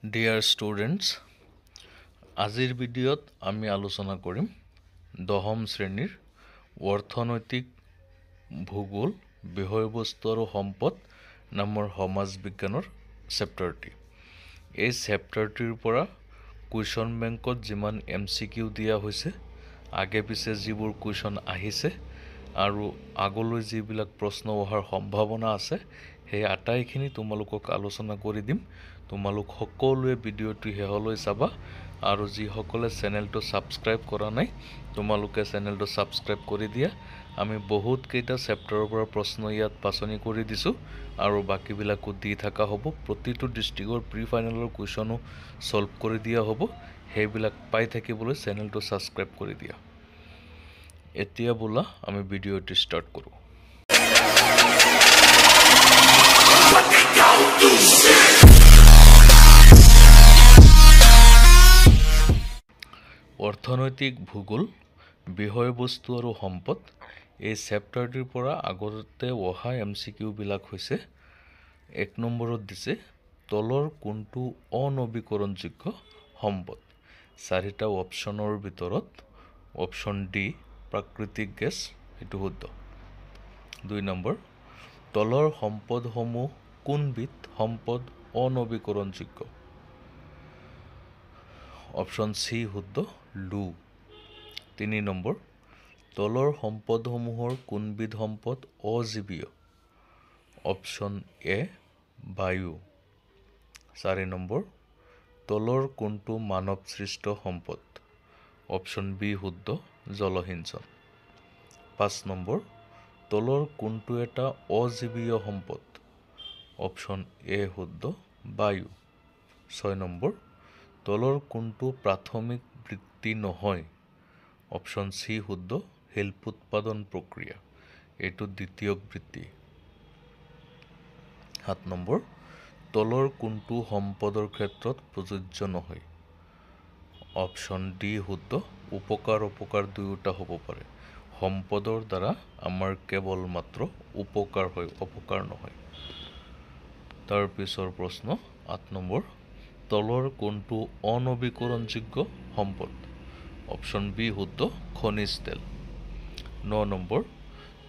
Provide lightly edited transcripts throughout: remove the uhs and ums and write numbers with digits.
Dear students, আজিৰ ভিডিঅ'ত আমি আলোচনা কৰিম দশম শ্ৰেণীৰ অৰ্থনৈতিক ভূগোল বিষয়বস্তু আৰু সম্পদ নামৰ সমাজ বিজ্ঞানৰ চেপ্টাৰটি। এই চেপ্টাৰটিৰ পৰা কুৱেশ্যন বেংকত যিমান MCQ দিয়া হৈছে, আগে পিছে যিবোৰ কুৱেশ্যন আহিছে আৰু আগলৈ যিবিলাক প্ৰশ্ন অহাৰ সম্ভাৱনা আছে, সেই আটাইখিনি তোমালোকক আলোচনা কৰি দিম। তোমালোক সকলোৱে ভিডিঅ'টো শেষলৈ চাবা আৰু যিসকলে চেনেলটো ছাবস্ক্ৰাইব কৰা নাই তোমালোকে চেনেলটো ছাবস্ক্ৰাইব কৰি দিয়া। আমি বহুত কেইটা চেপ্টাৰৰ পৰা প্ৰশ্ন ইয়াত বাছনি কৰি দিছোঁ আৰু বাকীবিলাকো দি থকা হ'ব। প্ৰতিটো ডিষ্ট্ৰিক্টৰ প্ৰি ফাইনেলৰ কুৱেশ্যনো সলভ কৰি দিয়া হ'ব। সেইবিলাক পাই থাকিবলৈ চেনেলটো ছাবস্ক্ৰাইব কৰি দিয়া। এতিয়া বোলা আমি ভিডিঅ'টো ষ্টাৰ্ট কৰোঁ। অৰ্থনৈতিক ভূগোল বিষয়বস্তু আৰু সম্পদ এই চেপ্টাৰটিৰ পৰা আগতে অহা MCQ বিলাক হৈছে 1 নম্বৰত দিছে তলৰ কোনটো অনবীকৰণযোগ্য সম্পদ। 4টা অপশ্যনৰ ভিতৰত অপশ্যন ডি প্ৰাকৃতিক গেছ এইটো শুদ্ধ। 2 নম্বৰ তলৰ সম্পদসমূহ কোনবিধ সম্পদ অনবীকৰণযোগ্য। অপশ্যন সি শুদ্ধ লু। 3 নম্বৰ তলৰ সম্পদসমূহৰ কোনবিধ সম্পদ অজীৱীয়। অপশ্যন এ বায়ু। 4 নম্বৰ তলৰ কোনটো মানৱ সৃষ্ট সম্পদ। অপশ্যন বি শুদ্ধ জলসিঞ্চন। 5 নম্বৰ তলৰ কোনটো এটা অজীৱীয় সম্পদ। অপশ্যন এ শুদ্ধ বায়ু। 6 নম্বৰ তলৰ কোনটো প্ৰাথমিক বৃত্তি নহয়। অপশ্যন সি শুদ্ধ শিল্পোৎপাদন প্ৰক্ৰিয়া, এইটো দ্বিতীয় বৃত্তি। 7 নম্বৰ তলৰ কোনটো সম্পদৰ ক্ষেত্ৰত প্ৰযোজ্য নহয়। অপশ্যন ডি শুদ্ধ উপকাৰ অপকাৰ দুয়োটা হ'ব পাৰে। সম্পদৰ দ্বাৰা আমাৰ কেৱল মাত্ৰ উপকাৰ হয়, অপকাৰ নহয়। তাৰ পিছৰ প্ৰশ্ন 8 নম্বৰ তলৰ কোনটো অনবীকৰণযোগ্য সম্পদ। অপশ্যন বি শুদ্ধ খনিজ তেল। 9 নম্বৰ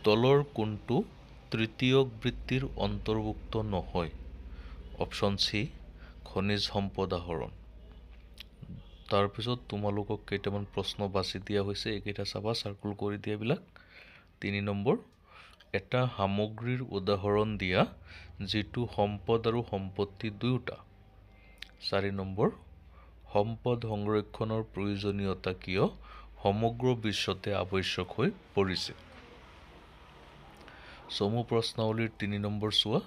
তলৰ কোনটো তৃতীয় বৃত্তিৰ অন্তৰ্ভুক্ত নহয়। অপশ্যন সি খনিজ সম্পদ আহৰণ। তাৰপিছত তোমালোকক কেইটামান প্ৰশ্ন বাছি দিয়া হৈছে, এইকেইটা চাবা, চাৰ্কুল কৰি দিয়াবিলাক। 3 নম্বৰ এটা সামগ্ৰীৰ উদাহৰণ দিয়া যিটো সম্পদ আৰু সম্পত্তি দুয়োটা। 4 নম্বৰ সম্পদ সংৰক্ষণৰ প্ৰয়োজনীয়তা কিয় সমগ্ৰ বিশ্বতে আৱশ্যক হৈ পৰিছে। চমু প্ৰশ্নাৱলীৰ 3 নম্বৰ চোৱা,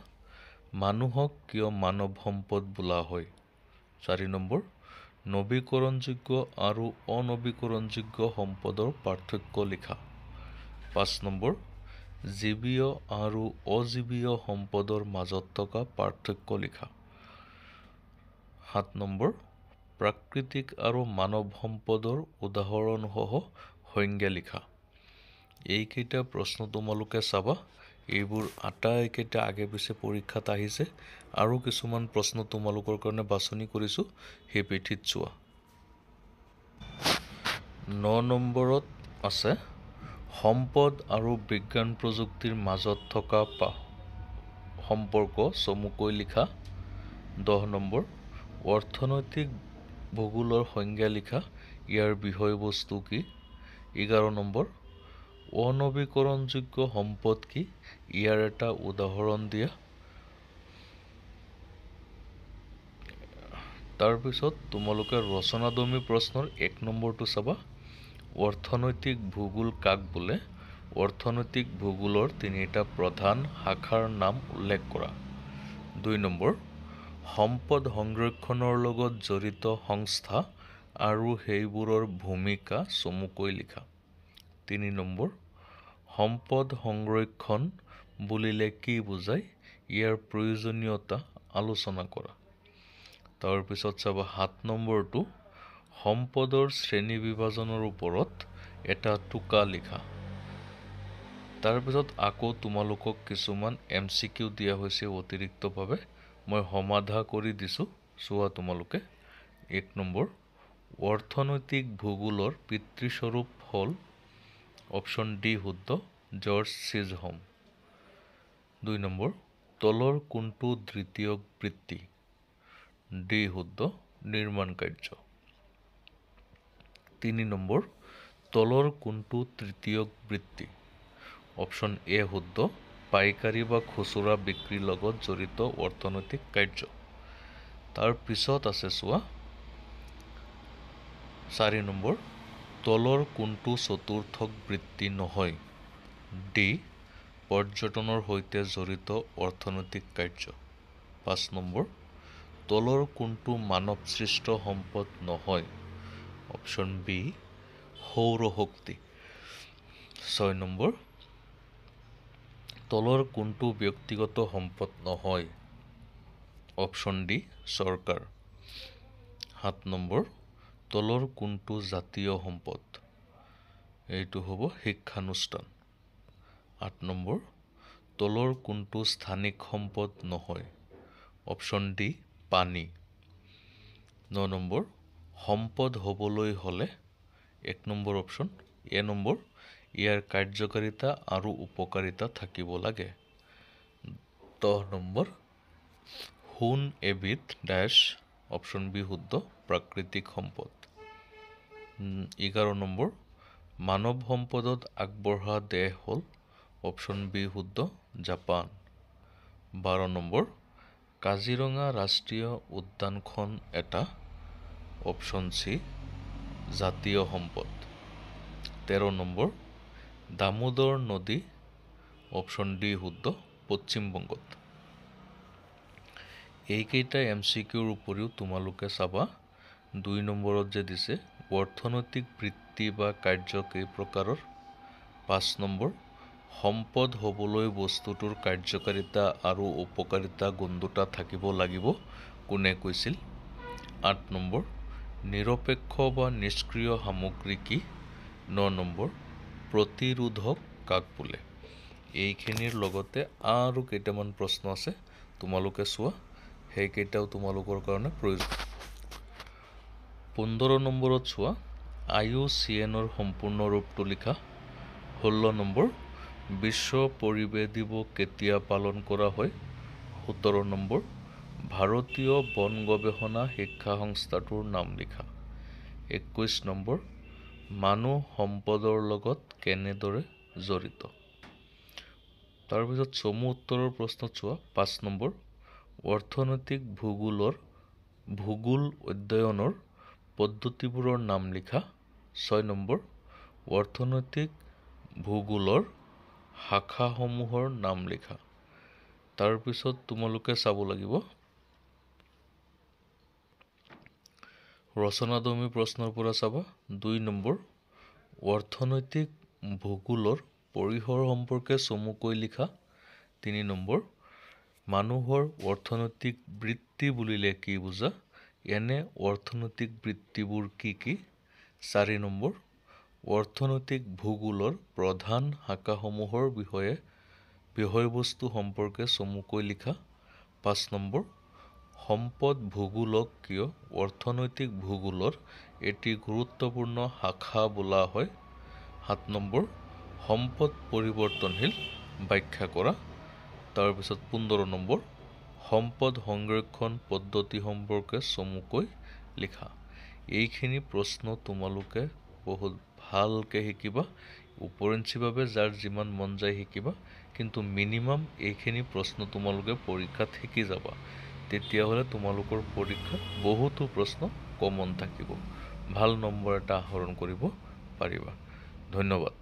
মানুহক কিয় মানৱ সম্পদ বোলা হয়। 4 নম্বৰ নবীকৰণযোগ্য আৰু অনবীকৰণযোগ্য সম্পদৰ পাৰ্থক্য লিখা। 5 নম্বৰ জীৱীয় আৰু অজীৱীয় সম্পদৰ মাজত থকা পাৰ্থক্য লিখা। 7 নম্বৰ প্ৰাকৃতিক আৰু মানৱ সম্পদৰ উদাহৰণসহ সংজ্ঞা লিখা। এইকেইটা প্ৰশ্ন তোমালোকে চাবা, এইবোৰ আটাইকেইটা আগে পিছে পৰীক্ষাত আহিছে আৰু কিছুমান প্ৰশ্ন তোমালোকৰ কাৰণে বাছনি কৰিছোঁ, সেই পিঠিত চোৱা। 9 নম্বৰত আছে সম্পদ আৰু বিজ্ঞান প্ৰযুক্তিৰ মাজত থকা সম্পৰ্ক চমুকৈ লিখা। 10 নম্বৰ অৰ্থনৈতিক ভূগোলৰ সংজ্ঞা লিখা, ইয়াৰ বিষয়বস্তু কি। 11 নম্বৰ অনবীকৰণযোগ্য সম্পদ কি, ইয়াৰ এটা উদাহৰণ দিয়া। তাৰপিছত তোমালোকে ৰচনাধৰ্মী প্ৰশ্নৰ 1 নম্বৰটো চাবা, অৰ্থনৈতিক ভূগোল কাক বোলে। অৰ্থনৈতিক ভূগোলৰ 3টা প্ৰধান শাখাৰ নাম উল্লেখ কৰা। 2 নম্বৰ সম্পদ সংৰক্ষণৰ লগত জড়িত সংস্থা আৰু সেইবোৰৰ ভূমিকা চমুকৈ লিখা। 3 নম্বৰ সম্পদ সংৰক্ষণ বুলিলে কি বুজায়, ইয়াৰ প্ৰয়োজনীয়তা আলোচনা কৰা। তাৰপিছত চাবা 7 নম্বৰটো সম্পদৰ শ্ৰেণী বিভাজনৰ ওপৰত এটা টোকা লিখা। তাৰপিছত আকৌ তোমালোকক কিছুমান MCQ দিয়া হৈছে অতিৰিক্তভাৱে, মই সমাধা কৰি দিছোঁ, চোৱা তোমালোকে 1 নম্বৰ অৰ্থনৈতিক ভূগোলৰ পিতৃস্বৰূপ হ'ল অপশ্যন ডি শুদ্ধ জৰ্জ চিজহম। 2 নম্বৰ তলৰ কোনটো দ্বিতীয়ক বৃত্তি? ডি শুদ্ধ নিৰ্মাণ কাৰ্য। 3 নম্বৰ তলৰ কোনটো তৃতীয়ক বৃত্তি? অপশ্যন এ শুদ্ধ পাইকাৰী বা খুচুৰা বিক্ৰীৰ লগত জড়িত অৰ্থনৈতিক কাৰ্য। তাৰ পিছত আছে চোৱা 4 নম্বৰ তলৰ কোনটো চতুৰ্থক বৃত্তি নহয়? ডি পৰ্যটনৰ সৈতে জড়িত অৰ্থনৈতিক কাৰ্য। 5 নম্বৰ তলৰ কোনটো মানৱসৃষ্ট সম্পদ নহয়? অপশ্যন বি সৌৰশক্তি। 6 নম্বৰ তলৰ কোনটো ব্যক্তিগত সম্পদ নহয়? অপশ্যন ডি চৰকাৰ। 7 নম্বৰ তলৰ কোনটো জাতীয় সম্পদ? এইটো হ'ব শিক্ষানুষ্ঠান। 8 নম্বৰ তলৰ কোনটো স্থানিক সম্পদ নহয়? অপশ্যন ডি পানী। 9 নম্বৰ সম্পদ হ'বলৈ হ'লে 1 নম্বৰ অপশ্যন এ নম্বৰ ইয়াৰ কাৰ্যকাৰিতা আৰু উপকাৰিতা থাকিব লাগে। 10 নম্বৰ সোণ এবিধ ডেছ অপশ্যন বি শুদ্ধ প্ৰাকৃতিক সম্পদ। 11 নম্বৰ মানৱ সম্পদত আগবঢ়া দেশ হ'ল অপশ্যন বি শুদ্ধ জাপান। 12 নম্বৰ কাজিৰঙা ৰাষ্ট্ৰীয় উদ্যানখন এটা অপশ্যন চি জাতীয় সম্পদ। 13 নম্বৰ দামোদৰ নদী অপশ্যন ডি শুদ্ধ পশ্চিমবংগত। এইকেইটা MCQৰ উপৰিও তোমালোকে চাবা 2 নম্বৰত যে দিছে অৰ্থনৈতিক বৃত্তি বা কাৰ্য কেই প্ৰকাৰৰ। 5 নম্বৰ সম্পদ হ'বলৈ বস্তুটোৰ কাৰ্যকাৰিতা আৰু উপকাৰিতা গুণ দুটা থাকিব লাগিব কোনে কৈছিল? 8 নম্বৰ নিৰপেক্ষ বা নিষ্ক্ৰিয় সামগ্ৰী কি? 9 নম্বৰ প্ৰতিৰোধক কাক বোলে? এইখিনিৰ লগতে আৰু কেইটামান প্ৰশ্ন আছে তোমালোকে চোৱা সেইকেইটাও তোমালোকৰ কাৰণে প্ৰয়োজন। 15 নম্বৰত চোৱা IUCNৰ সম্পূৰ্ণ ৰূপটো লিখা। 16 নম্বৰ বিশ্ব পৰিৱেশ দিৱস কেতিয়া পালন কৰা হয়? 17 নম্বৰ ভাৰতীয় বন গৱেষণা শিক্ষা সংস্থাটোৰ নাম লিখা। 21 নম্বৰ মানুহ সম্পদৰ লগত কেনেদৰে জড়িত? তাৰপিছত চমু উত্তৰৰ প্ৰশ্নত চোৱা 5 নম্বৰ অৰ্থনৈতিক ভূগোল অধ্যয়নৰ পদ্ধতিবোৰৰ নাম লিখা। 6 নম্বৰ অৰ্থনৈতিক ভূগোলৰ শাখাসমূহৰ নাম লিখা। তাৰপিছত তোমালোকে চাব লাগিব ৰচনাধৰ্মী প্ৰশ্নৰ পৰা চাবা 2 নম্বৰ অৰ্থনৈতিক ভূগোলৰ পৰিসৰ সম্পৰ্কে চমুকৈ লিখা। 3 নম্বৰ মানুহৰ অৰ্থনৈতিক বৃত্তি বুলিলে কি বুজা? এনে অৰ্থনৈতিক বৃত্তিবোৰ কি কি? 4 নম্বৰ অৰ্থনৈতিক ভূগোলৰ প্ৰধান শাখাসমূহৰ বিষয়বস্তু সম্পৰ্কে চমুকৈ লিখা। 5 নম্বৰ সম্পদ ভূগোলক কিয় অৰ্থনৈতিক ভূগোলৰ এটি গুৰুত্বপূৰ্ণ শাখা বোলা হয়? 7 নম্বৰ সম্পদ পৰিৱৰ্তনশীল ব্যাখ্যা কৰা। তাৰপিছত 15 নম্বৰ সম্পদ সংৰক্ষণ পদ্ধতি সম্পৰ্কে চমুকৈ লিখা। এইখিনি প্ৰশ্ন তোমালোকে বহুত ভালকৈ শিকিবা। উপৰিঞ্চিভাৱে যাৰ যিমান মন যায় শিকিবা, কিন্তু মিনিমাম এইখিনি প্ৰশ্ন তোমালোকে পৰীক্ষাত শিকি যাবা। তেতিয়াহ'লে তোমালোকৰ পৰীক্ষাত বহুতো প্ৰশ্ন কমন থাকিব। ভাল নম্বৰ এটা আহৰণ কৰিব পাৰিবা। ধন্যবাদ।